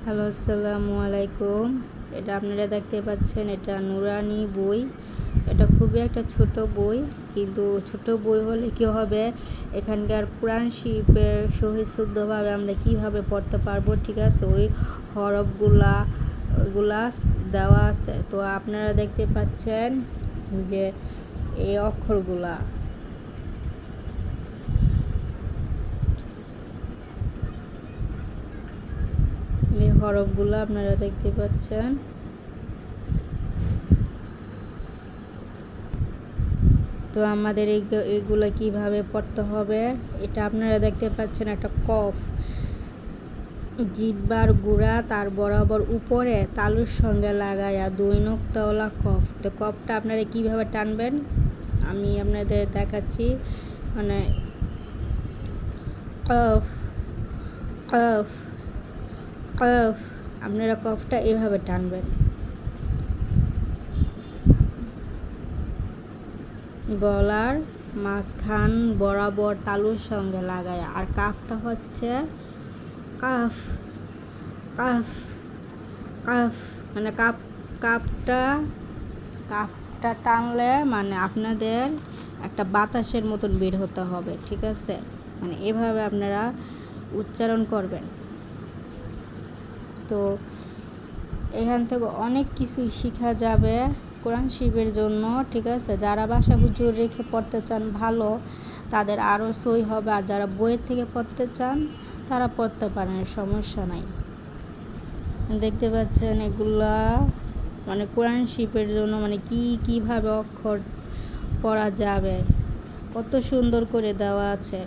Hello, আসসালামু আলাইকুম। এটা আপনারা দেখতে পাচ্ছেন, এটা নুরানি বই। এটা খুবই একটা ছোট বই, কিন্তু ছোট বই হলে কী হবে, এখানকার কোরআন শরীফের সহি শুদ্ধভাবে আমরা কীভাবে পড়তে পারবো, ঠিক আছে, ওই হরফগুলা ওইগুলা দেওয়া আছে। তো আপনারা দেখতে পাচ্ছেন যে এই অক্ষরগুলা, এই হরফগুলো আপনারা দেখতে পাচ্ছেন। তো আমাদের এইগুলো কিভাবে পড়তে হবে, এটা আপনারা দেখতে পাচ্ছেন একটা কফ, জিহ্বার গুড়া তার বরাবর উপরে তালুর সঙ্গে লাগায়া 2 নোক্তাওয়ালা কফ। তো কফটা আপনারা কিভাবে টানবেন আমি আপনাদের দেখাচ্ছি। মানে কফ কফ কফ, আপনারা কফটা এভাবে টানবেন, গলার মাঝখান বরাবর তালুর সঙ্গে লাগায়। আর কাফটা হচ্ছে কাফ কাফ কাফ, মানে কাফটা টানলে মানে আপনাদের একটা বাতাসের মতন বের হতে হবে, ঠিক আছে। মানে এভাবে আপনারা উচ্চারণ করবেন। তো এখান থেকে অনেক কিছুই শেখা যাবে কোরআন শরীফের জন্য, ঠিক আছে। যারা বাসা হুজুর রেখে পড়তে চান ভালো, তাদের আরও সই হবে। আর যারা বইয়ের থেকে পড়তে চান তারা পড়তে পারেন, সমস্যা নাই। দেখতে পাচ্ছেন এগুলা মানে কোরআন শরীফের জন্য, মানে কীভাবে অক্ষর পড়া যাবে, কত সুন্দর করে দেওয়া আছে।